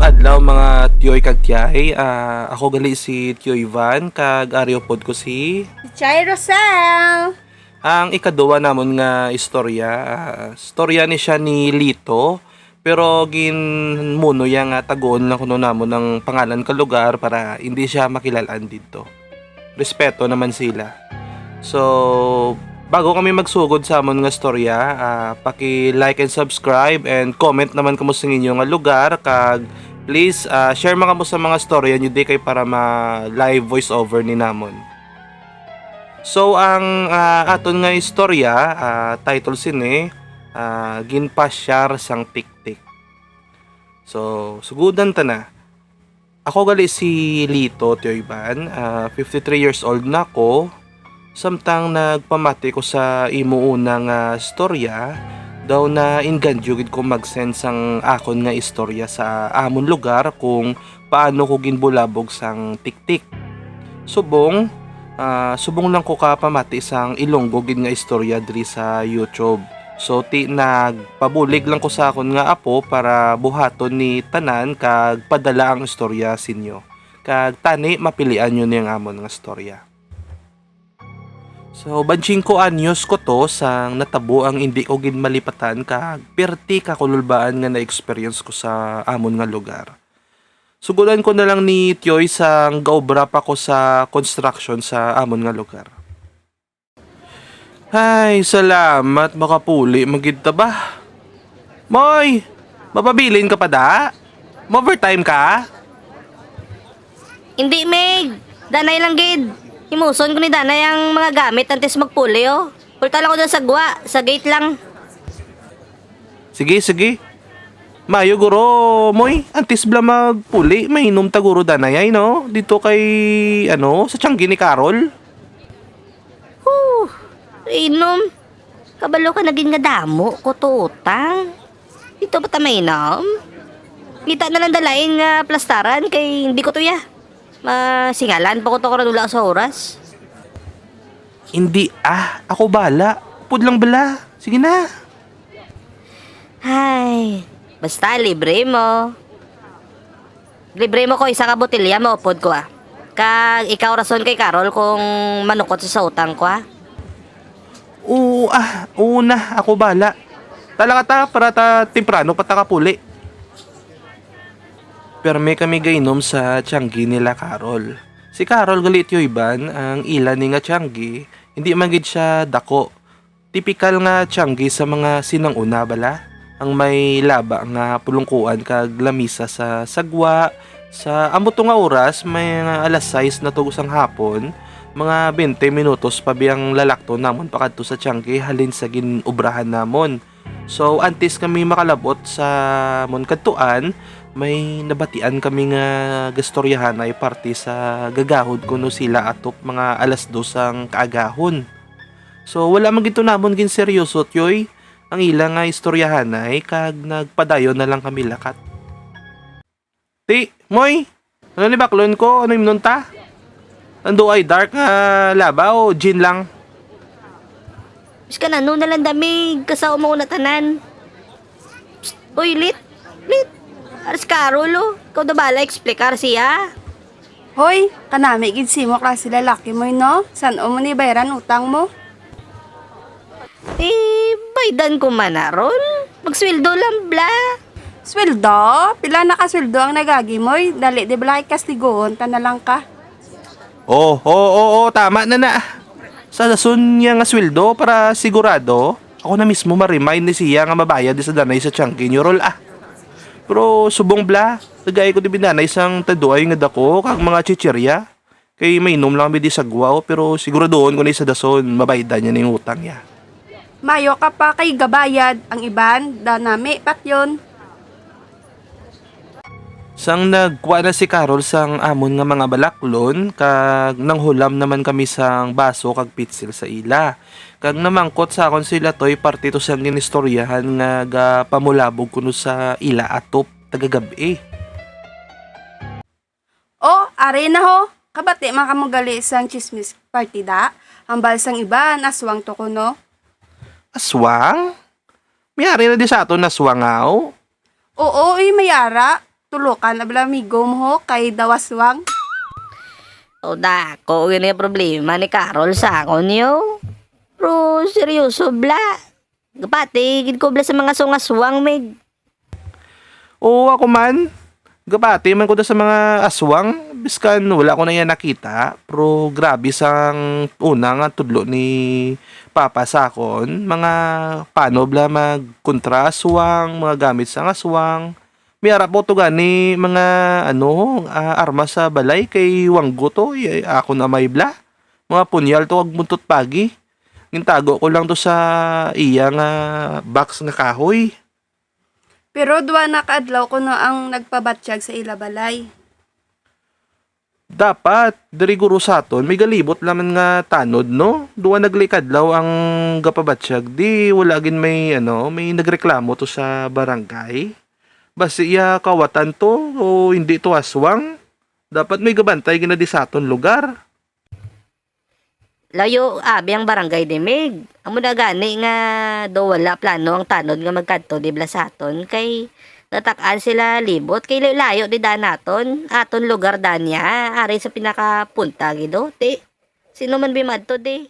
adlaw mga tiyoy kag tiyay. Ako gali si Tiyo Ivan kag Aryo pod ko si Chay Rosel! ang ikaduwa namon nga istorya. Storya ni siya ni Lito pero ginmuno ya nga tagoon lang kuno namon ng pangalan ka lugar para hindi siya makilalaan dito. Respeto naman sila. So, bago kami magsugod sa amon nga storya, paki-like and subscribe and comment naman kamo sa inyo nga lugar kag please share mga kamo sa mga storya nyo di kay para ma-live voice over ni namon. So, ang aton nga istorya, title sini, ginpasyar sang tiktik. So, sugudan ta na. Ako gali si Lito Tioyban, 53 years old na ako. Samtang nagpamati ko sa imo unang storya, daw na inganyo gid ko mag-send sang akon nga istorya sa amon lugar kung paano ko ginbulabog sang tiktik. Subong lang ko kapamati sang Ilonggo gid nga istorya diri sa YouTube. So nagpabulig lang ko sa akon nga apo para buhaton ni tanan kag padala ang istorya sinyo. Kag tani mapilian nyo niyang amon nga istorya. So, 25 anyos ko to sang natabo ang hindi ko gid malipatan kag perti ka kululbaan nga na-experience ko sa amon nga lugar. Sugulan ko na lang ni Tioy sang gaobra pa ko sa construction sa amon nga lugar. Ay, salamat makapuli magid ta ba? Moy, mapabilin ka pa da? Overtime ka? Hindi, Meg! Danay lang, gid. Himuson ko ni Danay ang mga gamit antes magpuli, oh. Pulta lang ko dun sa gwa, sa gate lang. Sige. Mayo guro, moy, antes bla magpuli, mainom ta guro danayay, no? Dito kay, sa tiyanggi ni Carol. Inom. Kabalo ka naging nga damo, kututang. Dito ba ta mainom? Kita na lang dalain nga plastaran kay hindi ko to ya. Masingalan pa ko to karadula sa oras. Hindi, ako bala. Upod lang bala. Sige na. Ay, basta libre mo. Libre mo ko isa ka botelya, maupod ko Kag ikaw rason kay Carol kung manukot sa utang ko Oo na. Ako bala. Talaga ta para ta temprano pa ta kapuli. Perme kami gainom sa tiyanggi nila Carol. Si Carol galit yung iban, ang ilan ni nga tiyanggi, hindi man gid siya dako. Tipikal nga tiyanggi sa mga sinanguna bala. Ang may laba nga pulungkuan kag lamisa sa sagwa. Sa amot nga oras, may alas 6 na tugos ang hapon, mga 20 minutos pa biyang lalakto namon pakadto sa tiyanggi halin sa ginubrahan namon. So antes kami makalabot sa Monkadtuan, may nabatian kami nga gastoryahan ay party sa gagahod kuno sila atop mga alas 2 ang kaagahon. So wala man gito namon gin seryoso tyoy. Ang ilang nga istoryahan ay kag nagpadayon na lang kami lakat. Ti, moy, ano ni baklon ko? Ano imnon ta? Ando ay dark nga laba o gin lang? Bis ka na, na lang damig, kasaw mo na tanan. Psst, uy, lit. Aras Carol, ikaw na bala, explicar siya. Hoy, kanami gid si mo klase lalaki mo no? San o mo ni bayaran utang mo? Baydan ko man Rol. Magsweldo lang, bla. Sweldo? Pila na ka sweldo ang nagagi mo'y? Dali, di ba kastigoon, ta na lang ka? Oo, tama na. Sa lason niya nga sweldo para sigurado, ako na mismo ma-remind ni siya nga mabayad sa danay sa tiyanggi niyo rol Pero subong bla, nagay ko di binanay sang taduay nga dako kag mga chichirya. Kay mainom lang mi di sagwaw pero siguradoon ko na sa dason mabaydan niya ning utang niya. Mayo ka pa kay gabayad, ang iban, danami, pat yun. Sang nagkuha na si Carol sang amon nga mga balaklon, kag nanghulam naman kami sang baso kag pitsil sa ila. Kag namangkot sa akon sila toy parte to sang ginistoryahan nga pamulabog kuno sa ila atop tagagabi. Are na ho. Kabati makamugali sang chismis partida. Hambal sang iban, aswang to kuno. Aswang? Mayari na di sa ato na aswangaw? Oo, mayara. tulukan abla amigo mo ho kay dawaswang. O dako, yun yung problema ni Carol sa akon yo. Pero seryoso bla. Gapati, gid ko bla sa mga sungaswang meg. Oo, ako man. Gabati man ko da sa mga aswang. Biskan wala ko na yan nakita. Pero grabe sang una nga tudlo ni Papa sa akon. Mga paano bla magkontra aswang, mga gamit sa aswang. May arap po to gani mga armas sa balay kay Wanggo to. Ako na may bla. Mga punyal to wag muntot pagi. Gintago ko lang to sa iya nga box nga kahoy. Pero duwa na kaadlaw ko no ang nagpabatsyag sa ilabalay. Dapat, diri guro sa aton, may galibot laman nga tanod, no? Duwa naglikadlaw ang gapabatsyag, di wala gin may, may nagreklamo to sa barangay. Basta iya kawatan to, o hindi to aswang. Dapat may gabantay gina di sa aton lugar. Layo abi ang barangay di meg. Amo na gani nga do wala plano ang tanod nga magkadto di bla sa aton kay natakan sila libot kay layo di danaton aton lugar danya ari sa pinakapunta gido ti. Sino man bimadto di?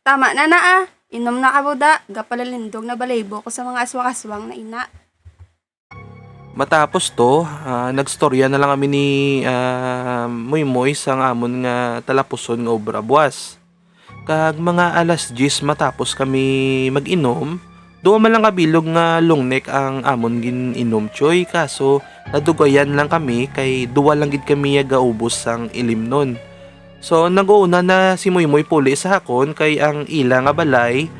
Tama na ah. Inom na kabuda. Gapalalindog na balaybo ko sa mga aswang-aswang na ina. Matapos to, nagstorya na lang kami ni Moy sang amon nga talapuson nga obra buwas. Kag mga alas 10 matapos kami mag-inom, doon man lang kabilog nga lungnek ang amon gin inom choy kaso nadugayan lang kami kay duwa lang gid kami gaubos sang ilim nun. So nag-uuna na si Moy puli sa hakon kay ang ila nga balay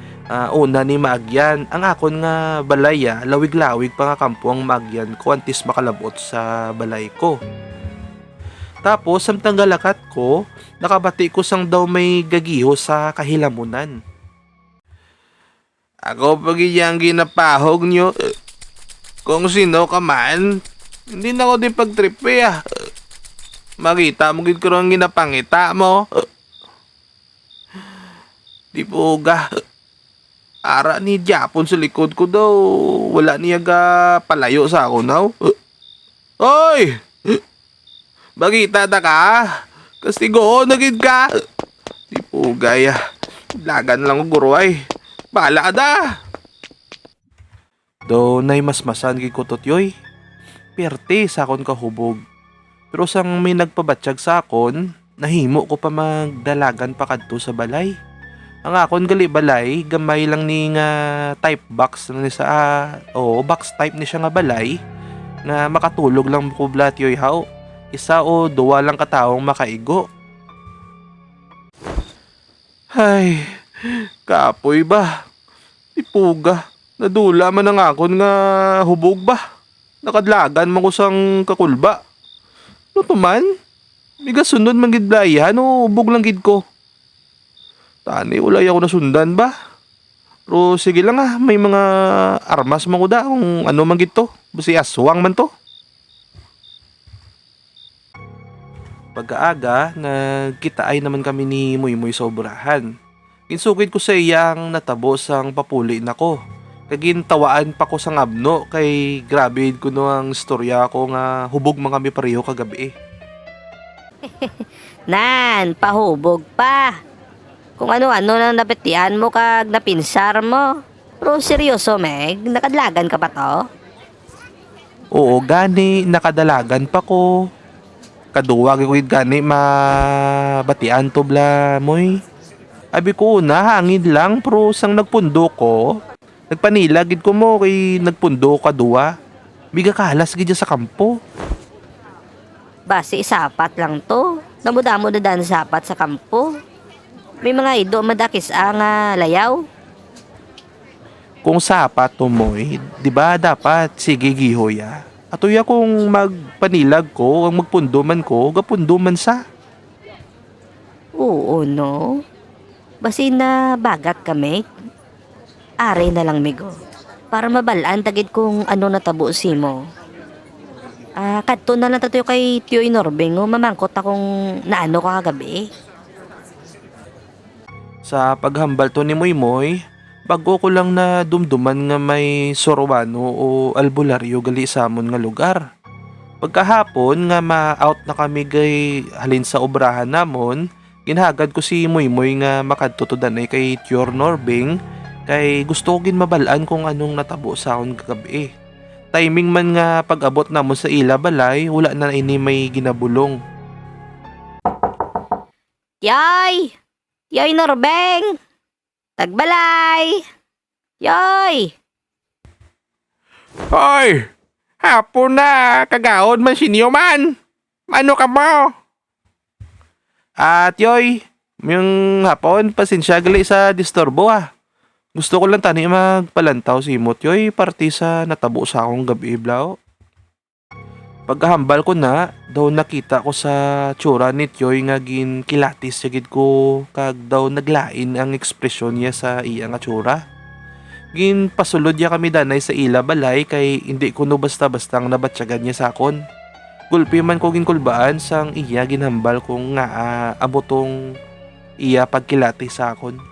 una ni Maagyan. Ang akon nga balaya, lawig-lawig pa nga kampo ang Maagyan ko antis makalabot sa balay ko. Tapos, samtang galakat ko, nakabati ko sang daw may gagiho sa kahilamunan. Ako pag iyang ginapahog nyo, kung sino ka man, hindi na ako din pagtripe Makita mo gid ko ang ginapangita mo. Di po ga. Ara ni Japon sa likod ko daw. Wala niya ga palayo sa ako now. Oy! Bagita ta ka? Kastigo nagid ka. Di po gaya. Lagan lang ko guro ay. Bahala ka da. Do nay masmasan gid ko totyoy. Perte sa akon kahubog. Pero sang may nagpabatsyag sa akon, nahimo ko pa magdalagan pa kadto sa balay. Ang akon gali balay, gamay lang ni nga type box na ni sa box type ni siya nga balay nga makatulog lang ko blat yoy haw. Isa o duwa lang kataong makaigo. Ay, kapoy ba? Ipuga, nadula man ang akon nga hubog ba? Nakadlagan man ko sang kakulba. No tuman? Miga sunod man gid blayan o hubog lang gid ko. Tani, ulay ako nasundan ba? Pero sige lang may mga armas man ko da kung ano man gito. Basi aswang man to. Pagkaaga, nagkita ay naman kami ni Moy sa obrahan. Ginsugid ko sa iyang natabos ang papuli nako. Kagintawaan pa ko sa ngabno kay grabe ko no ang storya ko nga hubog man kami pareho kagabi. Nan, pahubog pa. Kung ano-ano na napetian mo kag napinsar mo. Pero seryoso meg, nakadlagan ka pa to? Oo, gani, nakadalagan pa ko. Kaduwag ko gani mabatian to bla moy. Abi ko una, hangin lang pero sang nagpundo ko. Nagpanilagid ko mo kay nagpundo ka duwa. Biga kalas gid sa kampo. Base sapat lang to. Namudamo na dan sapat sa kampo. May mga ido madakis ang layaw. Kung sapat to moy, di ba dapat sige gihoya. Atoy akong magpanilag ko, ang magpundo man ko, gapundo man sa. Oo, no? Basi na bagat kami. Are na lang migo. Para mabalaan tagid kung ano natabo si mo. Kadto na lang tayo kay Tio Inorbeng o mamangkot akong naano ka kagabi. Sa paghambal to ni Moy, bago ko lang na dumduman nga may sorwano o albularyo gali sa amon nga lugar. Pagkahapon nga ma-out na kami gay halin sa obrahan namon, ginhagad ko si Moymoy nga makadto to danay kay Tiyor Norbing kay gusto ko gin mabalaan kung anong natabo sa akon kagabi. Timing man nga pag-abot namon sa ila balay, wala na ini may ginabulong. Yoy! Yoy Norbeng! Tagbalay! Yoy! Hoy! Hapon na! Kagaon man sinyo man! Ano ka mo? At yoy, yung hapon, pasensya gali sa disturbo ah. Gusto ko lang tani magpalantaw si Imot yoy, party sa natabo sa akong gabi blaw. Pagkahambal ko na, daw nakita ko sa tsura ni Tioy nga gin kilatis sigid ko kag daw naglain ang ekspresyon niya sa iya nga tsura. Gin pasulod ya kami danay sa ila balay kay hindi ko no basta-bastang nabatsyagan niya sa akon. Gulpi man ko ginkulbaan sang iya ginhambal kong nga abotong iya pagkilatis sa akon.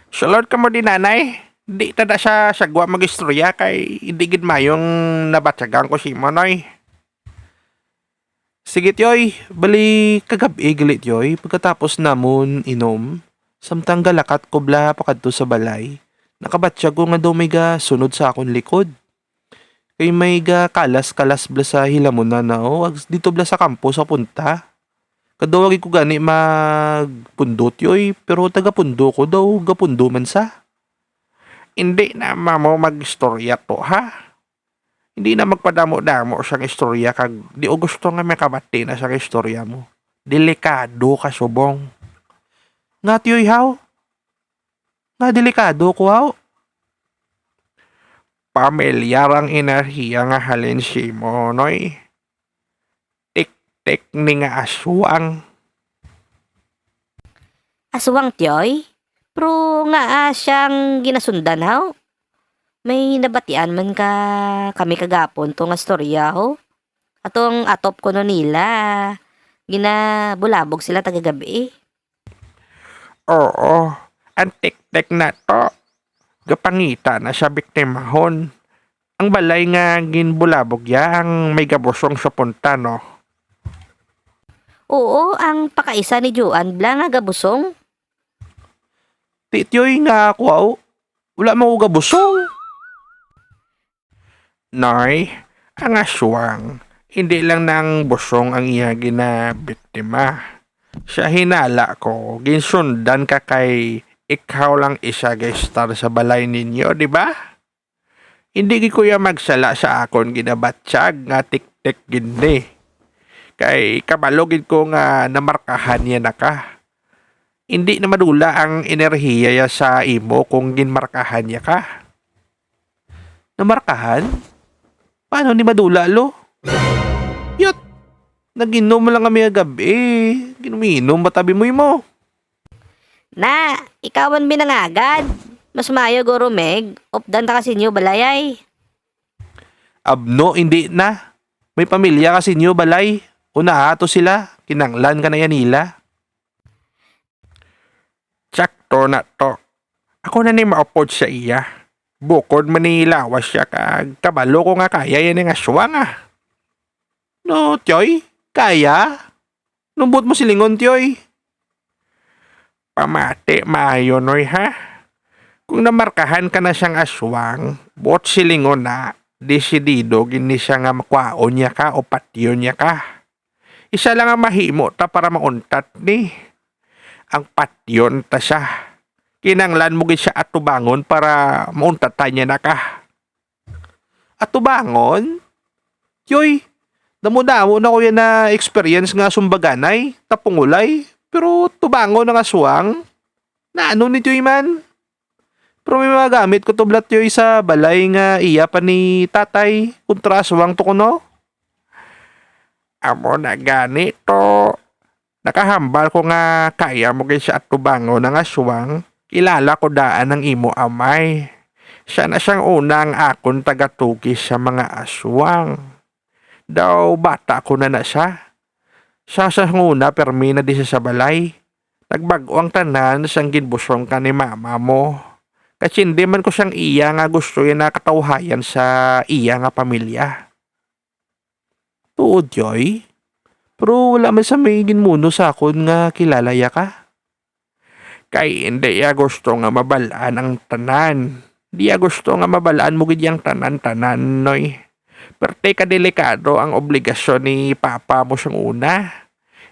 Sulod ka mo din nanay. Di tada siya sagwa mag-istorya kay hindi gid mayong nabatyagan ko si Manoy. Sige Tioy, bali kagabi galit Tioy pagkatapos namon inom. Samtang galakat ko bla pakadto sa balay. Nakabatsyag ko nga daw may ga sunod sa akon likod. Kay may ga kalas-kalas bla sa hilamon na nao, dito bla sa kampo sa punta. Kadawagi ko gani magpundo Tioy, pero taga-pundo ko daw gapundo man sa. Hindi na mo mag-istorya to ha. Hindi na magpadamo-damo siyang istorya kag di o gusto nga may kabati na siyang istorya mo. Delikado ka subong. Nga tiyoy haw? Nga delikado ko haw? Pamilyar ang enerhiya nga halin si mo, noy. Tik-tik ni nga aswang. Aswang Tioy? Pero nga siyang ginasundan haw. May nabatian man ka kami kagapon to nga storya ho. Atong atop ko no nila. Ginabulabog sila tagagabi. Oo, ang tik-tik na to. Gapangita na sa biktimahon. Ang balay nga ginbulabog ya ang may gabusong sa punta no. Oo, ang pakaisa ni Juan bla nga gabusong. Tityoy nga ako aw. Wala mo ko gabusong. Noy, ang aswang, hindi lang nang busong ang iya ginabiktima. Sa hinala ko, ginsundan ka kay ikaw lang isa gestar sa balay ninyo, di ba? Hindi gi kuya magsala sa akon ginabatsyag nga tik-tik gindi. Kay kabalogin ko nga namarkahan niya na ka. Hindi na madula ang enerhiya ya sa imo kung ginmarkahan niya ka. Namarkahan? Paano ni madula lo? Yot! Naginom lang kami agabi. Ginuminom matabi mo mo. Na, ikawan binangagad. Mas mayo goro meg. Opdan ta kasi niyo balayay. Abno, hindi na. May pamilya kasi niyo balay. Una ato sila. Kinanglan ka na yan nila. Tsakto na to. Ako na ni maupod sa iya. Bukod manilawas siya kag kabalo ko nga kaya yan nga aswang ah. No, Tioy? Kaya? Numbot mo silingon, Tioy. Pamati maayo noy ha. Kung namarkahan ka na siyang aswang, buot silingon na, desidido gini siya nga makwaon niya ka o patyon niya ka. Isa lang ang mahimo ta para mauntat ni. Ang patyon ta siya. Kinanglan mo gid siya atubangon para mauntatan niya na ka. Atubangon? Tioy, damo-damo na ko yan na experience nga sumbaganay, tapungulay, pero tubangon ng aswang. Na ano ni Tioy man? Pero may mga gamit ko to blat Tioy sa balay nga iya pa ni tatay kontra aswang to kuno. Amo na ganito. Nakahambal ko nga kaya mo gid siya atubangon ng aswang. Kilala ko daan ng imo amay. Siya na siyang unang akon tagatugis sa mga aswang. Daw bata ko na siya. Siya sa una permi na di siya sa balay. Nagbago ang tanan siyang ginbusong ka ni mama mo. Kasi hindi man ko siyang iya nga gusto yan na katawhayan sa iya nga pamilya. Tuod yoy. Pero wala man sa may ginmuno sa akon nga kilala ya ka. Kay hindi ya gusto nga mabalaan ang tanan. Di ya gusto nga mabalaan mo gid yang tanan-tanan, noy. Perte ka delikado ang obligasyon ni papa mo siyang una.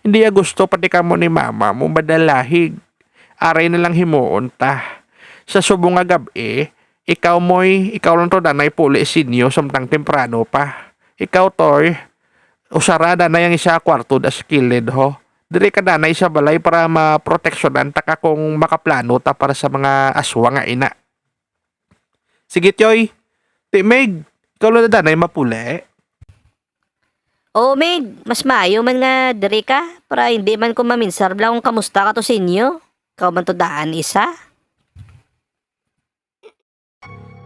Hindi ya gusto pati ka mo ni mama mo madalahig. Aray na lang himuon ta. Sa subong nga gabi, ikaw lang to danay puli sinyo samtang temprano pa. Ikaw toy, usarada na yung isa kwarto das kilid ho. Dire ka danay sa balay para maproteksyonan ta ka kung makaplano ta para sa mga aswang nga ina. Sige Tioy. Meg, ikaw lang na danay mapuli. O Meg, mas maayo man nga diri ka para hindi man ko maminsar bla kung kamusta ka to sa inyo. Ikaw man to daan isa.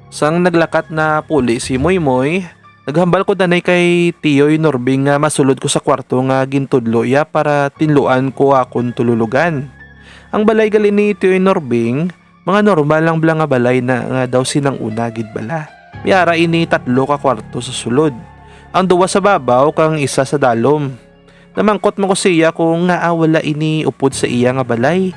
Sang naglakat na puli si Moymoy, naghambal ko danay kay Tioy Norbing nga masulod ko sa kwarto nga gintudlo ya para tinluan ko akon tululugan. Ang balay gali ni Tioy Norbing, mga normal lang bala nga balay na nga daw sinang una gid bala. Miyara ini 3 ka kwarto sa sulod. Ang 2 sa babaw kang isa sa dalom. Namangkot mo ko siya kung nga wala ini upod sa iya nga balay.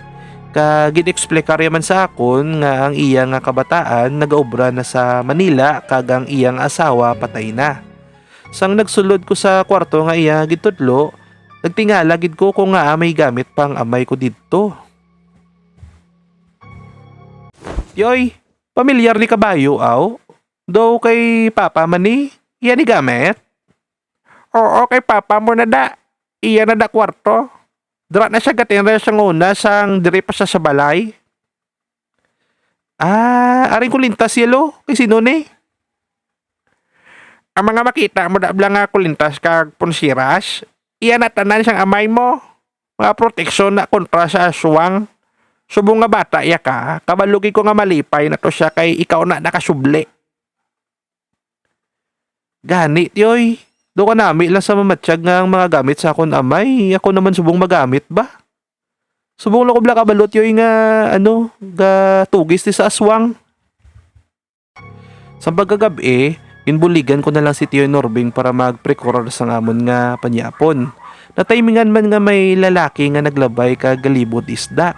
Kag gin-explicar man sa akon nga ang iya nga kabataan nagaobra na sa Manila kag ang iyang asawa patay na. Sang nagsulod ko sa kwarto nga iya gitudlo, nagtingala gid ko kung nga may gamit pang amay ko didto. Yoy, pamilyar ni kabayo aw? Do kay papa man ni, iya ni gamit? Oo, kay papa mo na da. Iya na da kwarto. Dra na siya gatinra sa nguna sang diri pa siya sa balay. Aring kulintas yelo, kay sino ni? Ang mga makita mo da nga kulintas kag punsiras, iya na tanan siyang amay mo. Mga proteksyon na kontra sa aswang. Subong nga bata iya ka, kabalugi ko nga malipay na to siya kay ikaw na nakasubli. Gani, Tioy. Do ka nami lang sa mamatsyag nga ang mga gamit sa akon amay. Ako naman subong magamit ba? Subong lang ko bla kabalot yoy nga ga tugis ti sa aswang. Sa pagkagabi, ginbuligan ko na lang si Tio Norbing para mag-precure sa ngamon nga panyapon. Nataymingan man nga may lalaki nga naglabay kag galibot isda.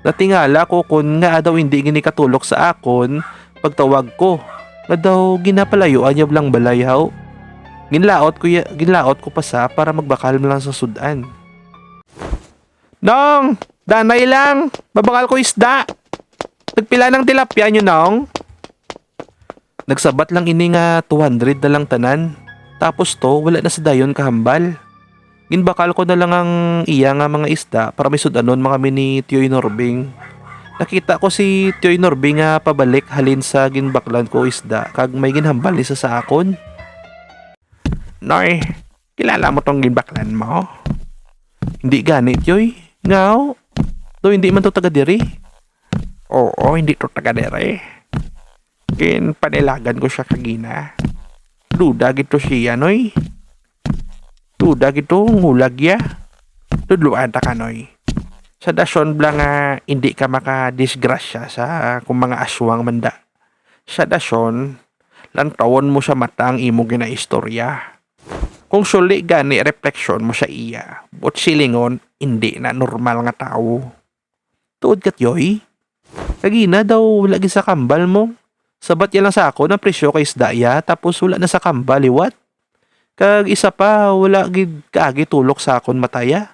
Natingala ko kun nga daw hindi gini katulok sa akon pagtawag ko. Nga daw ginapalayuan niya blang balay haw. Ginlaot ko pa sa para magbakal mo lang sa sudan. Nong, danay lang. Babakal ko isda. Nagpila ng tilapia nyo, Nong. Nagsabat lang ini nga 200 na lang tanan. Tapos to, wala na sa dayon kahambal. Ginbakal ko na lang ang iya nga mga isda para may sudanon mga ni Tioy Norbing. Nakita ko si Tioy Norbing nga pabalik halin sa ginbaklan ko isda kag may ginhambal isa sa akon. Noy, kilala mo tong ginbaklan mo? Hindi ganit yoy. Ngaw. Do hindi man to taga diri. Oo, hindi to taga dere. Panilagan ko siya kagina. Duda gito siya, Noy. Duda gito, ngulag ya. Tudluan ta ka, Noy. Sa dason bla nga hindi ka makadisgrasya sa kung mga aswang manda. Sa dason, lantawon mo sa mata ang imo ginaistorya. Kung suli gani refleksyon mo sa iya, but silingon hindi na normal nga tao. Tuod kat yoy. Kagina daw wala gid sa kambal mo. Sabat ya lang sa ako na presyo kay isda ya tapos wala na sa kambal liwat. Kag isa pa wala gid kaagi tulok sa akon mataya.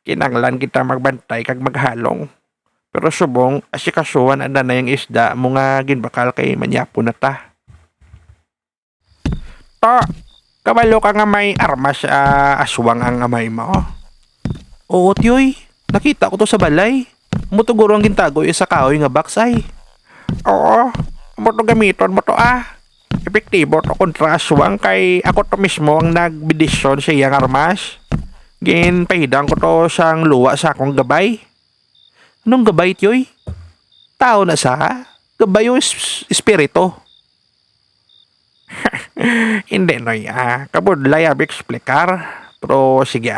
Kinanglan kita magbantay kag maghalong. Pero subong asikasuhan anda na yung isda mo nga ginbakal kay manyapo na ta. To, kabalo ka nga may armas aswang ang amay mo. Oo tiyoy. Nakita ko to sa balay. Mutuguro ang gintagoy sa kahoy nga baksay. Oo, mo to gamiton mo to Epektibo to kontra aswang kay ako to mismo ang nagbidisyon sa iyang armas. Ginpahidang ko to siyang luwa sa akong gabay. Anong gabay tiyoy? Tao na sa? Gabay yung espiritu. Hindi noy, kabudlay abi eksplikar. Pero sige,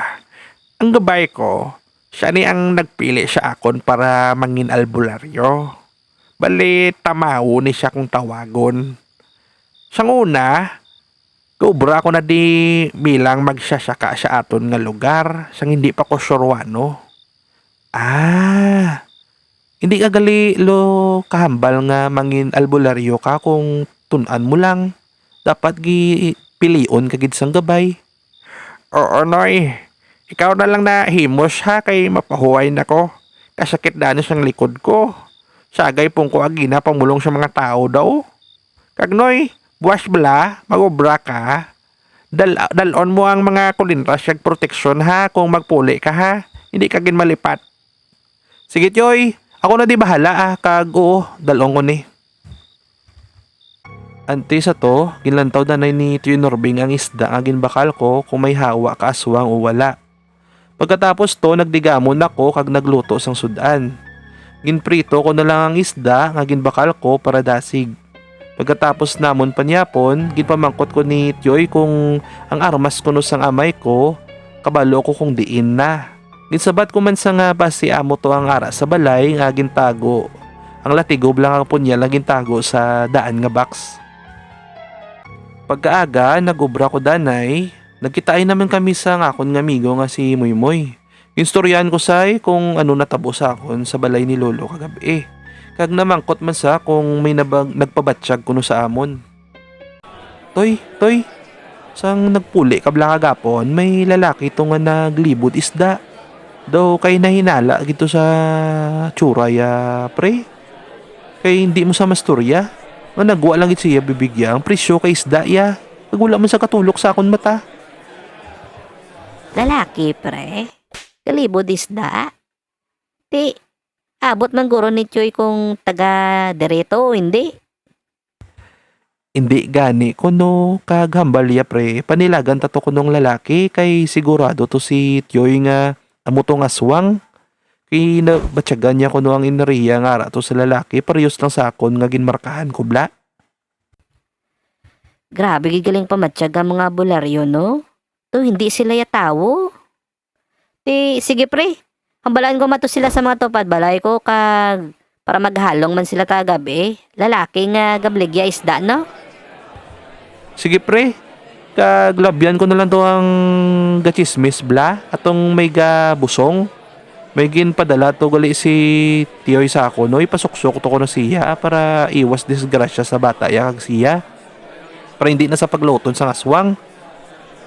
ang gabay ko, siya ni ang nagpili sa akon para mangin albularyo. Bali, tamaw ni siya kung tawagon. Sang una, Gobra ko na di bilang magsasaka sa aton nga lugar sang hindi pa ko surwano. Ah, hindi ka gali lo kahambal nga mangin albularyo ka kung tunan mo lang. Dapat gi pilion kagid sang gabay. Oo, Noy. Ikaw na lang na himos ha kay mapahuway na ko. Kasakit danos ang likod ko. Sagay pong ko agina pamulong sa mga tao daw. Kagnoy, buwas bala, magobra ka. Dalon mo ang mga kulintras kag proteksyon ha kung magpuli ka ha. Hindi ka gin malipat. Sige, Choy. Ako na di bahala kag oo, dalon ko ni. Ante sa to, ginlantaw na ni Tio Norbing ang isda nga ginbakal ko kung may hawa ka aswang o wala. Pagkatapos to, nagdigamon ako kag nagluto sang sudan. Ginprito ko na lang ang isda nga ginbakal ko para dasig. Pagkatapos namon panyapon, ginpamangkot ko ni Tioy kung ang armas kuno sang amay ko, kabalo ko kung diin na. Ginsabat ko man sa nga basi amo to ang ara sa balay nga gintago. Ang latigob lang ang punyal nga gintago sa daan nga box. Pagkaaga, nagubra ko danay, nagkitain naman kami sa ngakon nga amigo nga si Moymoy. Instoryahan ko say kung ano natabo sa akon sa balay ni Lolo kagabi. Kag namangkot man sa kung may nagpabatsyag kuno sa amon. Toy, sang nagpuli kabla kagapon, may lalaki to nga naglibod isda. Daw kay nahinala gito sa tsuraya pre. Kay hindi mo sa masturya. Nga nagwa lang git siya bibigya ang presyo kay isda ya. Nagwala man sa katulok sa akon mata. Lalaki, pre. Kalibod isda. Ti, abot man guro ni Choy kung taga dereto o hindi. Hindi gani kuno kag hambalya pre. Panilagan tato kunong lalaki kay sigurado to si Tioy nga amo tong aswang. Kay nabatyagan niya kuno ang inariya nga ara to sa lalaki parehas lang sa akon nga ginmarkahan ko bla. Grabe gigaling pamatsyag ang mga bularyo, no? To, hindi sila yatawo. Ti, sige pre. Hambalaan ko mato sila sa mga tupad balay ko kag para maghalong man sila kagabi. Lalaki nga gabligya isda, no? Sige pre. Kag labyan ko na lang to ang gachismis bla atong may busong. May ginpadala to gali si Tioy sa ako no ipasuksok to ko na siya para iwas disgrasya sa bata ya kag siya. Para hindi na sa pagluton sa aswang.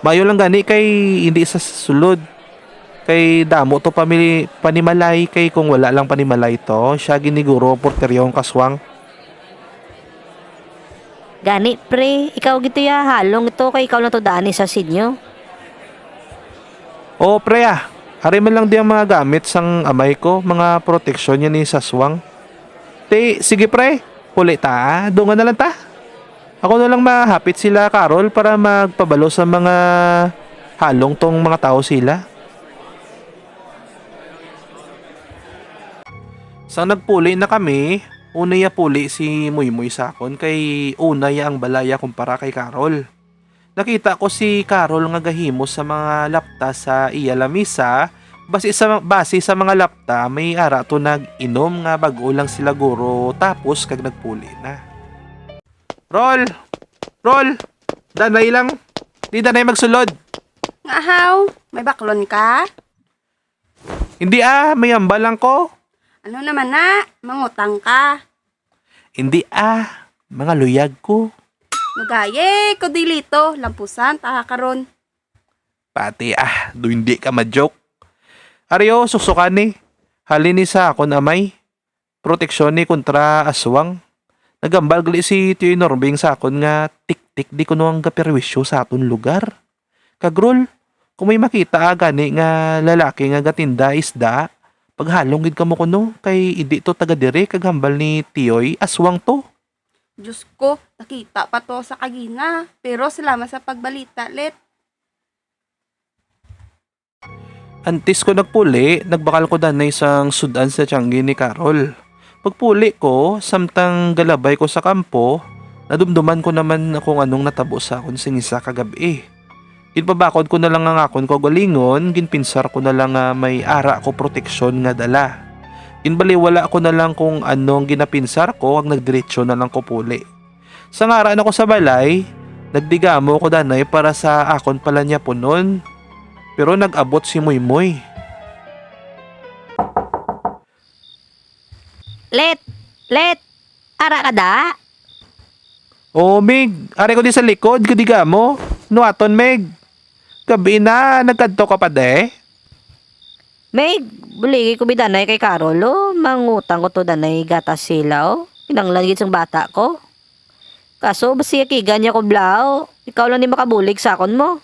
Mayo lang gani kay hindi sa sulod. Kay damo to panimalay kay kung wala lang panimalay to, siya giniguro porteryong kaswang. Gani, pre. Ikaw gito ya halong ito kay ikaw lang to dani sa sinyo. O pre hari man lang di ang mga gamit sang amay ko, mga proteksyon niya ni saswang. Sige pre, huli ta, dungan na lang ta. Ako na lang mahapit sila Carol para magpabalo sa mga halong tong mga tao sila. Sang nagpuli na kami, unay puli si Moymoy sakon kay unay ang balaya kumpara kay Carol. Nakita ko si Carol nga gahimos sa mga lapta sa iya lamisa, base sa mga lapta may ara to nag-inom nga bago lang sila guro tapos kag nagpuli na. Roll, danay lang, di danay magsulod. Nga haw, may baklon ka? Hindi may ambal lang ko. Ano naman na, mangutang ka. Hindi mga luyag ko. Nugaye, ko dilito, lampusan, karon. Pati do hindi ka ma-joke. Aryo, susukan ni. Halin ni sa akon amay. Proteksyon ni kontra aswang. Nagambal gali si Tio Norbing sa akon nga tik-tik di ko ang kaperwisyo sa aton lugar. Kagrol, kung may makita gani nga lalaki nga gatinda isda, paghalong gid kamo kuno kay hindi to taga dire kagambal ni Tioy aswang to. Diyos ko, nakita pa to sa kagina. Pero salamat sa pagbalita, let. Antes ko nagpuli, nagbakal ko dan na isang sudan sa tiyanggi ni Carol. Pagpuli ko, samtang galabay ko sa kampo, nadumduman ko naman kung anong natabo sa akon singisa kagabi. Ginpabakod ko na lang ang akon ko galingon, ginpinsar ko na lang may ara ko proteksyon nga dala. Ginbaliwala ko na lang kung anong ginapinsar ko, ang nagdiretsyo na lang ko puli. Sa ngaran ako sa balay, Nagdigamo ko danay para sa akon pala niya punon. Pero nag-abot si Moymoy. Let, ara ka da? Oh, Meg, ari ko di sa likod, kadigamo. Nuaton, Meg. Gabi na, nagkadto ka pa de. Meg, buligi ko bidanay kay Carol, oh. Mangutang ko to danay gatas sila, oh. Pinanglagit sang bata ko. Kaso, basi kigan niya ko blao. Ikaw lang ni makabulig sa akon mo.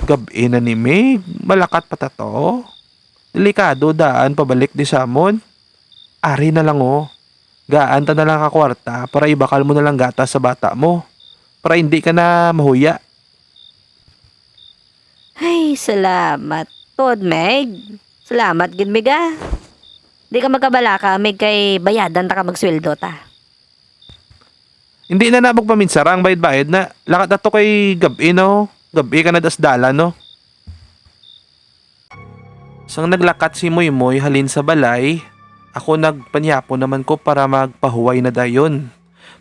Gabi na ni Meg, malakat pa ta to. Delikado daan pabalik di samon. Ari na lang oh. Gaan ta na lang ka kwarta para ibakal mo na lang gatas sa bata mo. Para hindi ka na mahuya. Ay, salamat. Tod, Meg. Salamat, gid Meg, ah. Di ka magkabalaka, Meg, kay bayadan ta ka magsweldo ta. Hindi na nabog paminsarang bayad-bayad na. Lakat na to kay gabi no. Gabi ka na dasdala no. Sang naglakat si Moymoy halin sa balay, ako nagpanyapo naman ko para magpahuway na dayon.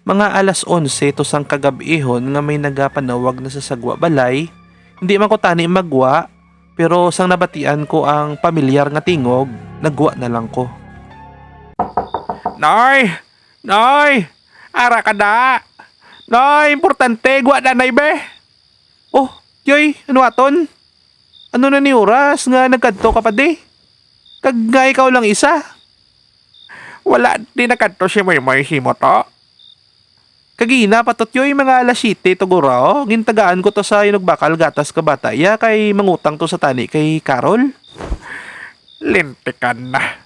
Mga alas 11 to sang kagabihon nga may nagapanawag na sa sagwa balay. Hindi man ko tani magwa, pero sang nabatian ko ang pamilyar nga tingog, nagwa na lang ko. Noy! Noy! Ara ka da! Noy, importante, gwa na nay be! Oh, yoy, ano aton? Ano na ni oras nga nagkadto ka pa di? Kag nga ikaw lang isa. Wala di nakadto si Moymoy himo to. Kagina patot yoy mga alas 7 to guro. Gintagaan ko to sa inugbakal gatas ka bata. Ya kay mangutang to sa tani kay Carol. Lintikan na.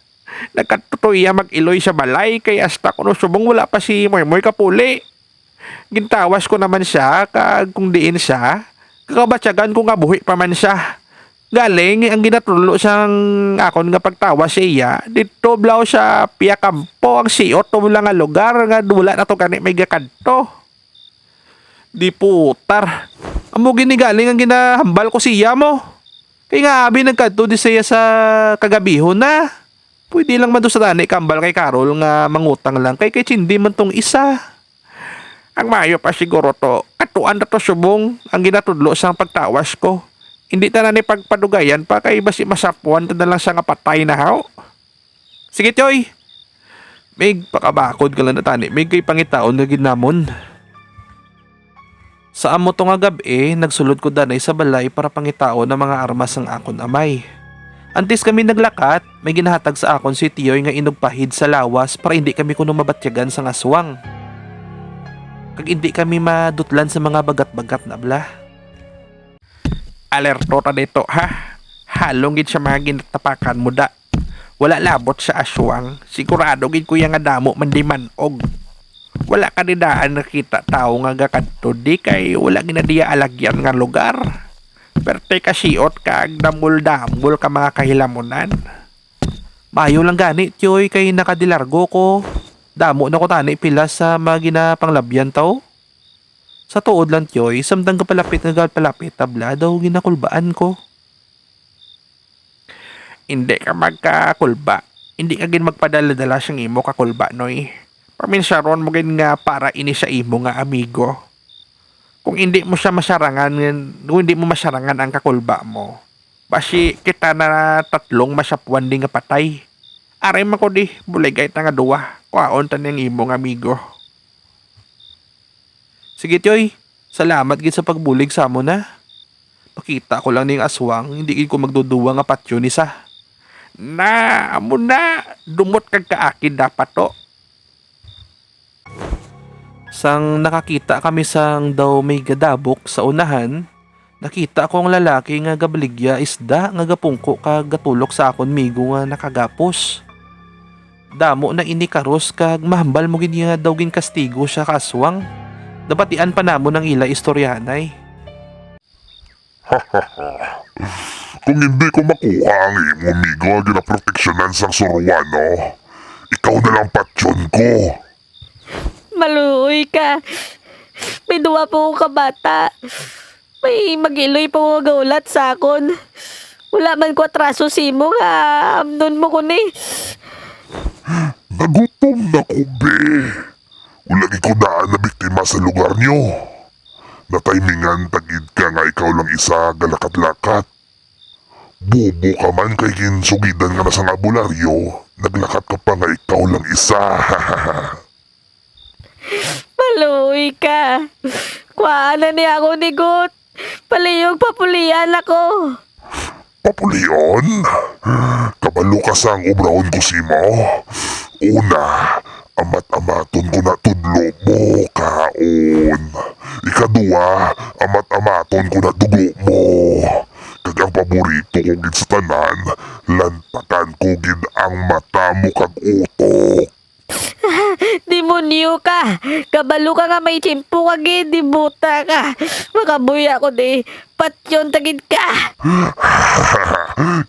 Nagkadto iya mag-iloy sa balay kay hasta kuno subong wala pa si Moymoy kapuli. Gintawas ko naman siya kag kung diin siya. Kakabatyagan ko nga buhi pa man siya. Galing, ang ginatulo siyang akon nga pagtawa sa iya, dito blaw sa Piakampo, ang siot to lang nga lugar, nga dula na to gani may gakadto. Di putar. Amo gini galing ang ginahambal ko siya mo. Kay nga abi nagkadto di saya sa kagabihon na. Pwede lang man do sa tani kambal kay Carol nga mangutang lang kay Chindi man tong isa. Ang mayo pa siguro to, katuan na to subong, ang ginatudlo sa pagtawas ko. Hindi ta na ni pagpadugayan pa kay basi masapuan ta na lang siya nga patay na haw. Sige Choy. Meg, pakabakod ka lang na tani. Meg kay pangitaon nga ginamon. Sa amo to nga gabi, nagsulod ko danay sa balay para pangitaon ng mga armas ng akon amay. Antes kami naglakat, may ginahatag sa akon si Tiyoy nga inugpahid sa lawas para hindi kami kuno mabatyagan sa aswang. Kag hindi kami madutlan sa mga bagat-bagat na bla. Alerto ta dito ha. Halong gid sa mga ginatapakan mo da. Wala labot sa aswang. Sigurado gid kuya nga damo man di manog. Wala kanidaan nakita tao nga gakadto di kay wala ginadiya alagyan nga lugar. Perte ka siot kag damul-damul ka mga kahilamunan. Mayo lang gani, Tiyoy, kay nakadilargo ko. Damo na ko tani pila sa mga ginapanglabyan tao. Sa tuod lang, Tiyoy, samtang kapalapit nga palapit tabla daw ginakulbaan ko. Hindi ka magkakulba. Hindi ka gin magpadala-dala siyang imo kakulba, noy. Paminsaron mo gin nga para ini sa imo nga amigo. Kung hindi mo siya masarangan, kung hindi mo masarangan ang kakulba mo, basi kita na tatlong masapuan di nga patay. Aray man ko di, buligay ta nga duwa. Kuhaon ta niyang imo nga amigo. Sige, Tiyoy, salamat gid sa pagbulig sa mo na. Pakita ko lang ning aswang, hindi gid ko magduduwa nga patyo ni sa. Na, amo na, dumot kag kaakid dapat to. Sang nakakita kami sang daw may gadabok sa unahan, nakita ko ang lalaki nga gabaligya isda nga gapungko kag gatulok sa akon migo nga nakagapos. Damo na inikaros kag mahambal mo gid nga daw gin kastigo siya kaswang. Dabatian pa namo ng ila istoryanay. Kung hindi ko makuha ang imo amigo nga ginaproteksyonan sang Suruano, ikaw na lang patyon ko. Maluoy ka. May duwa po akong kabata. May magiloy pa mga gaulat sa akon. Wala man ko atraso simo nga. Amnon mo ko ni. Nagutom na ko, be. Ulagi ko daan na biktima sa lugar nyo. Nataymingan tagid ka nga ikaw lang isa galakat-lakat. Bubo ka man kay kinsugidan ka na sa nabularyo. Naglakat ka pa nga ikaw lang isa. Maluoy ka. Kuhaan na niya ako ni Gut. Paliyog papulian ako. Papulion? Kabalo ka sang ubrahon ko si mo. Una, amat-amaton ko na tudlo mo kaon. Ikaduwa, amat-amaton ko na dugo mo. Kag ang paborito ko gid sa tanan, lantakan ko gid ang mata mo kag utok. Demonyo ka. Kabalo ka nga may tsimpo ka gid. Di buta ka. Makabuya ko di. Patyon tagid ka.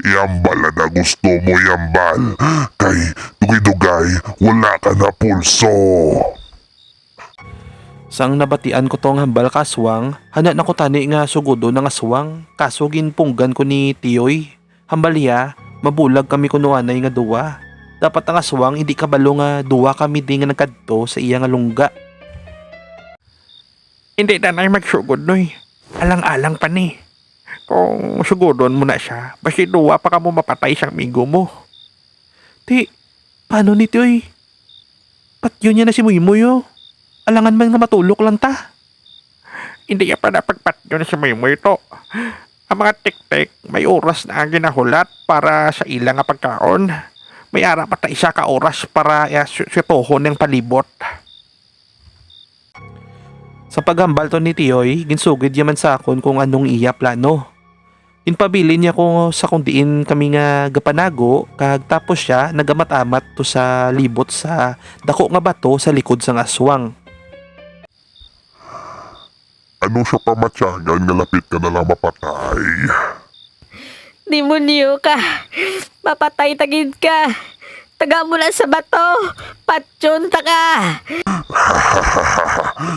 Yambal na gusto mo yambal. Kay dugay-dugay, wala ka na pulso. Sang nabatian ko tong hambal kaswang, hana na ko tani nga sugudo ng aswang, kaso ginpunggan ko ni Tiyoy. Hambaliya, mabulag kami kunuanay nga duwa. Dapat ang aswang hindi kabalo nga duwa kami di nga nagkadto sa iya nga lungga. Hindi na na'y magsugod noy. Alang-alang pa ni. Kung sugudon mo na siya, basi duwa pa ka mo mapatay siyang migo mo. Ti, paano ni Tiyoy? Patyo niya na si Muymoy oh. Alangan man nga matulok lang ta. Hindi ka pa napagpatyo na si Maymoy to. Ang mga tik-tik, may oras na ang ginahulat para sa ilang nga pagkaon. May ara pa ta isa ka oras para sutohon ng palibot. Sa paghambal to ni Tiyoy, ginsugid yaman sa akon kung anong iya plano. Inpabili niya ko sa kung diin kami nga gapanago, kag tapos siya nagamat-amat to sa libot sa dako nga bato sa likod sang aswang. Ano siya pamatyagan nga lapit ka na lang mapatay? Demonyo ka. Mapatay tagid ka. Taga mo lang sa bato. Patyon ta ka.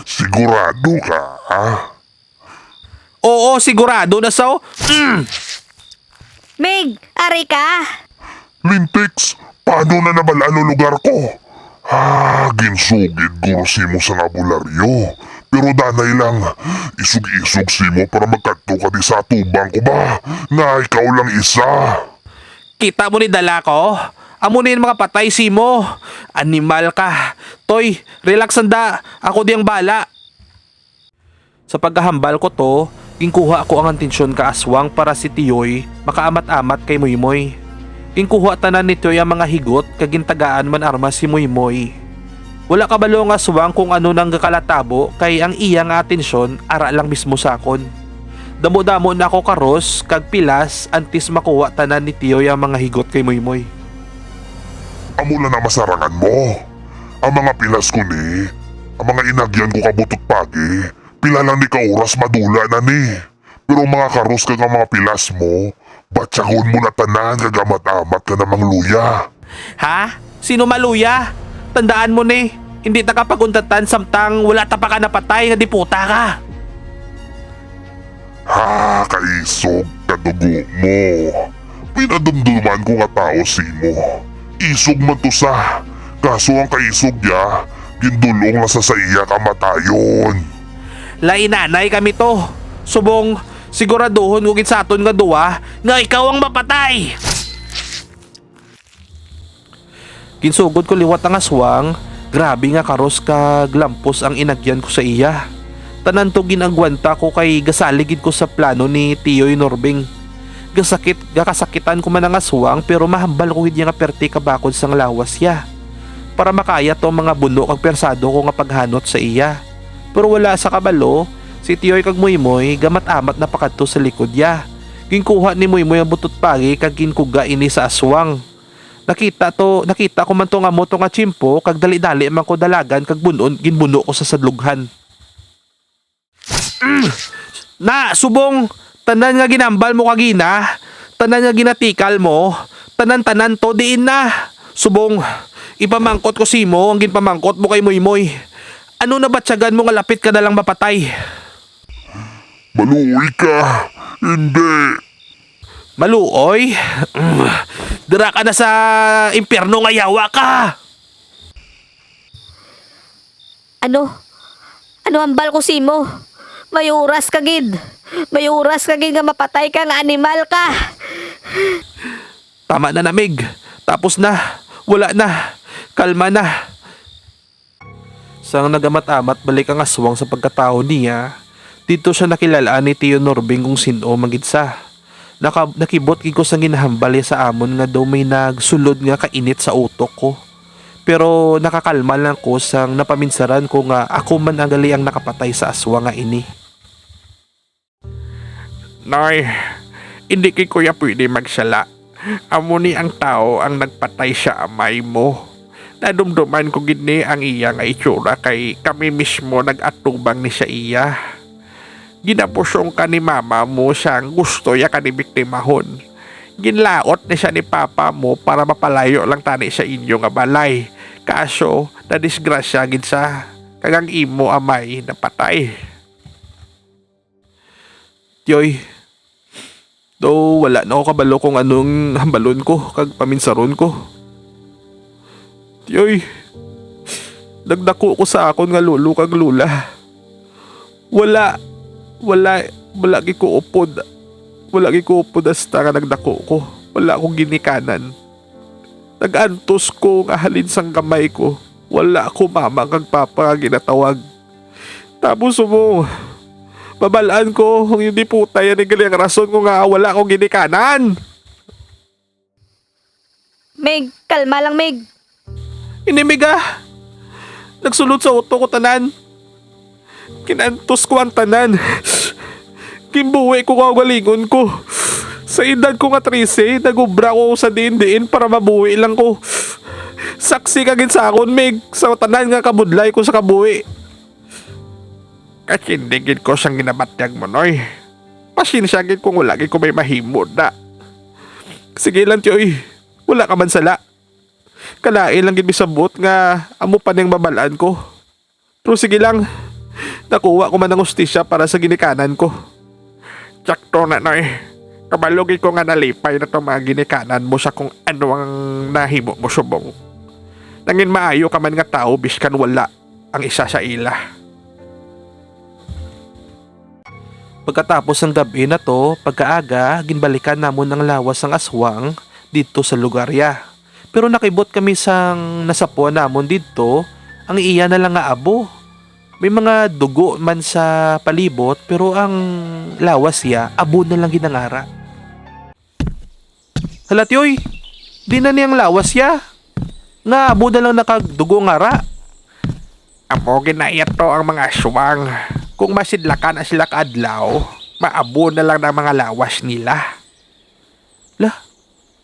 Sigurado ka, ha? Oo, sigurado na so. Meg, ari ka. Lintix, paano na nabalaan ang lugar ko? Ginsugid guro si mo sa nabularyo. Pero danay lang, isug-isug si mo para magkadto ka di sa tubang ko ba? Na ikaw lang isa. Kita mo ni dala ko? Amo na yung mga patay si mo. Animal ka. Toy, relax anda. Ako di ang bala. Sa paghahambal ko to, ginkuha ko ang atensyon ka aswang para si Tiyoy makaamat-amat kay Muymoy. Ginkuha tanan ni Tiyoy ang mga higot kagintagaan man armas si Muymoy. Wala kabalo nga aswang kung ano nang gakalatabo kay ang iya nga atensyon ara lang mismo sakon. Damo-damo na ako karos kag pilas antis makuha tanan ni Tiyoy ang mga higot kay Muymoy. Amo na masarangan mo. Ang mga pilas ko ni, ang mga inagyan ko kabutot pagi, pila lang ni ka oras madula na ni. Pero mga karos kag ang mga pilas mo, batsagon mo na tanan kag amat-amat ka namang luya. Ha? Sino maluya? Tandaan mo ni, hindi ta kapaguntatan samtang wala ta pa ka napatay nga diputa ka. Kaisog kadugo mo. Pinadumduman ko nga tao si mo. Isog man to sa. Kaso ang kaisog ya, gindulong na sa iya kamatayon. Lainanay kami to. Subong, siguraduhon ko sa aton nga duwa nga ikaw ang mapatay. Kinsugod ko liwat ang aswang, grabe nga karos kag lampos ang inagyan ko sa iya. Tanan to ginagwanta ko kay gasaligid ko sa plano ni Tiyoy Norbing. Gakasakitan ko man ang aswang pero mahambal ko hindi nga perti kabakod sang lawas ya. Para makaya to mga buno kag persado ko nga paghanot sa iya. Pero wala sa kabalo, si Tiyoy kag Muymoy gamat-amat na pakadto sa likod ya. Ginkuha ni Muymoy ang butot pagi kag ginkuga ini sa aswang. Nakita ko man to nga mo to nga tsimpo kag dali-dali man ko dalagan kag ginbuno ko sa sadlughan. Na, subong, tanan nga ginambal mo kagina, tanan nga ginatikal mo, tanan-tanan to diin na. Subong, ipamangkot ko si mo ang ginpamangkot mo kay Muymoy. Ano na batyagan mo nga lapit ka na lang mapatay? Maluoy ka. Hindi. Maluoy? Dira ka na sa impyerno nga yawa ka! Ano? Ano hambal ko si mo? May oras ka gid. May oras ka gid nga mapatay ka nga animal ka. Tama na namig. Tapos na. Wala na. Kalma na. Sang nagamat-amat balik ang aswang sa pagkatao niya, dito siya nakilalaan ni Tio Norbing kung sino magidsa. Nakibot ko sang ginahambal sa amon nga daw may nagsulod nga kainit sa utok ko. Pero nakakalma lang ko sang napaminsaran ko nga ako man ang gali ang nakapatay sa aswang nga ini. Noy, hindi kay kuya pwede magsala. Amo ni ang tao ang nagpatay sa amay mo. Nadumduman ko gini ang iya nga itsura kay kami mismo nag-atubang ni sa iya. Ginapusong ka ni mama mo siyang gusto ya ka ni biktimahon. Ginlaot ni siya ni papa mo para mapalayo lang tani sa inyo nga balay. Kaso, nadisgrasya gid sa kagang imo amay na patay. Tiyoy, do wala na ako kabalo kung anong hambalon ko kag paminsaron ko. Tiyoy, nagdako ko sa akon nga lolo kag lula. Wala gi ko upod. Wala gi ko upod hasta nga nagdako ko. Wala akong ginikanan. Nag-antos ko nga halin sang kamay ko. Wala ko mama kag papa nga ginatawag. Tapos mo, babalaan ko kung hindi puta yan gali ang rason ko nga wala akong ginikanan. Meg, kalma lang Meg. Inimig ah. Nagsulod sa uto ko tanan. Kinantos ko ang tanan. Kimbuwi ko kagalingon ko. Sa edad ko nga 13, nagubra ko sa diin para mabuhi lang ko. Saksi ka gid sa akon, Meg, sa tanan nga kabudlay ko sa kabuhi. Kasindigid ko siyang ginabatyag mo, Noy. Pasensya gid kung wala gid ko may mahimo na. Sige lang, Tiyoy. Wala ka man sala. Kalain lang gid misabot nga amo pa niyang babalaan ko. Pero sige lang. Nakuha ko man ng ustisya para sa ginikanan ko. Tsakto na, Noy. Kabalogin ko nga nalipay na to mga ginikanan mo sa kung ano ang nahimo mo subong. Nangin maayo ka man nga tao biskan wala ang isa sa ila. Pagkatapos ng gabi na to, pagkaaga, ginbalikan namon ang lawas ng aswang dito sa lugarya. Pero nakibot kami sang nasapuan namon dito, ang iya na lang nga abo. May mga dugo man sa palibot pero ang lawas ya, abo na lang ginangara. Hala tiyoy, di na niyang lawas ya. Nga abo na lang nakagdugo ngara. Amo ginayat to ang mga aswang. Kung masidlakan ang sila kaadlaw, maabo na lang ng mga lawas nila. Lah,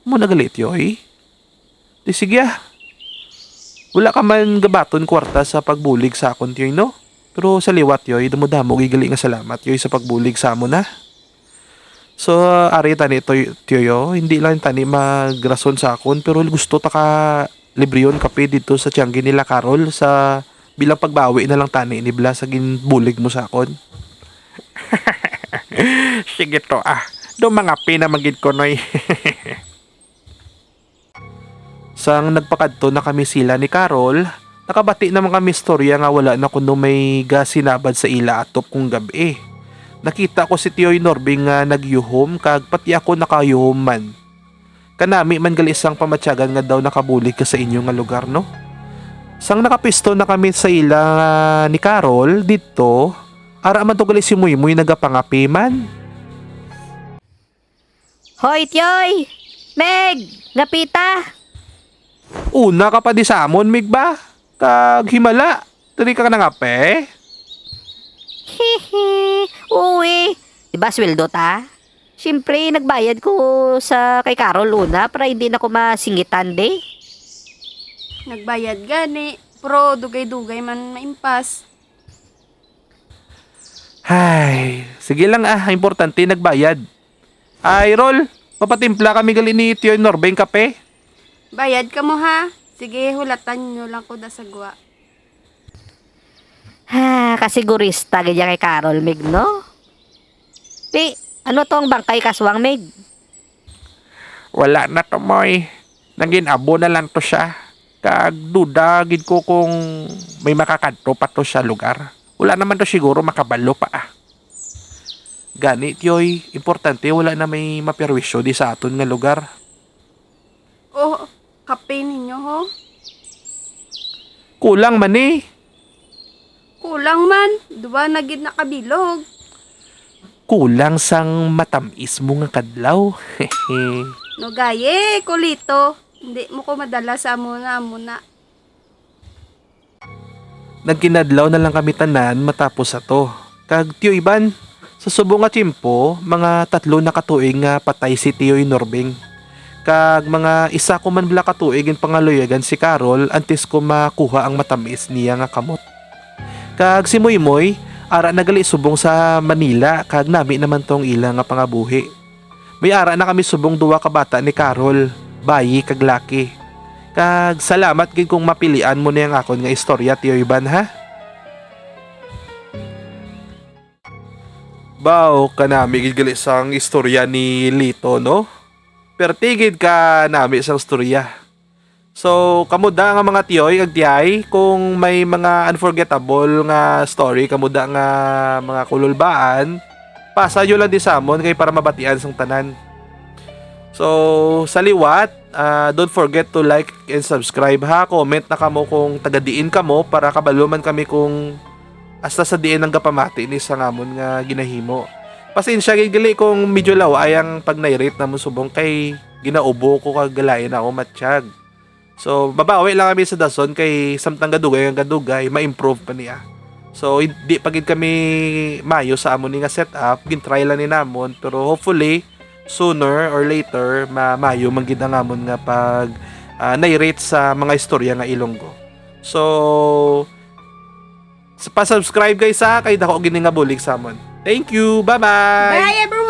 mo nagalit yoy? Di sige ah. Wala ka man gabaton kwarta sa pagbulig sa akon tiyoy no? Pero sa liwat yoy, damo-damo gigali nga salamat yoy sa pagbulig sa amo na. So, ari tani tiyoy, hindi lang tani magrason sa akon, pero gusto ta ka libriyon kape dito sa tiyanggi nila Carol sa bilang pagbawi na lang tani ni Blas sa ginbulig mo sa akon. Sige to ah. Do mga pinamagid ko, Noy. Sang nagpakadto na kami sila ni Carol, nakabati naman kami istorya nga wala na kuno may gasinabad sa ila atop kung gabi. Nakita ko si Tioy Norbing nga nagyuhom kag pati ako nakayuhom man. Kanami man gali isang pamatyagan nga daw nakabulig ka sa inyo nga lugar no. Sang nakapisto na kami sa ila ni Carol dito, ara man to gali si Muymoy nagapangapi man. Hoy, Tiyoy! Meg! Gapita! Una ka pa di sa amon, mig ba? Kag himala. Tari ka na nga pe. Hehe! Uwi! Diba sweldo ta? Siyempre, nagbayad ko sa kay Carol una para hindi na ko masingitan de. Nagbayad gani, pero dugay-dugay man maimpas. Hay, sige lang ah, importante nagbayad. Ay, Rol, papatimpla kami gali ni Tioy Norbeng kape. Bayad ka mo ha. Sige, hulatan nyo lang ko da sagwa. Ha, kasigurista ganyan kay Carol, Meg, no? Ano tong bangkay kaswang, Meg? Wala na to, Moy. Nanginabo na lang to siya. Kag duda gid ko kung may makakadto pa to sa lugar. Wala naman to siguro makabalo pa ah. Gani tiyoy, importante wala na may maperwisyo di sa aton nga lugar. Oh, kape ninyo ho. Kulang man eh. Kulang man, duwa na gid nakabilog. Kulang sang matamis mo nga kadlaw. No gaye, kulito. Hindi mo ko madala sa amuna. Nagkinadlaw na lang kami tanan matapos ato. Kag Tiyo Iban, sa subong nga tiyempo, mga 3 na katuig nga patay si Tiyoy Norbeng. Kag mga isa ko man bala katuig in pangaluyagan si Carol antes ko makuha ang matamis niya nga kamot. Kag si Moymoy, ara nagali subong sa Manila kag nami naman tong ila nga pangabuhi. May ara na kami subong 2 ka bata ni Carol, bayi kag laki. Kag salamat gid kung mapilian mo na yung akon nga istorya Tiyo Iban ha. Baw kanami gid gali sang istorya ni Lito no. Pertigid ka nami sang istorya. So kamuda nga mga tiyoy ag tiyay kung may mga unforgettable nga story kamuda nga mga kululbaan, pasa nyo lang di samon kay para mabatian sang tanan. So sa liwat, don't forget to like and subscribe ha. Comment na kamo kung taga-diin kamo para kabaluman kami kung hasta sa diin ng gapamati ni sa ngamon nga ginahimo. Pasensya gid gali kung medyo law ayang pag nairate na mo subong kay ginaubo ko kag galain ako matsyag. So babawi lang kami sa dason kay samtang gadugay ang gadugay ma-improve pa niya. So hindi pa gid kami mayo sa amon nga setup, gin-try lang ni namon pero hopefully sooner or later mayo man gid ang amon nga pag nairate sa mga istorya nga Ilonggo. So pa-subscribe guys ha kay dako gini nga bulig sa amon. Thank you. Bye-bye. Bye everyone!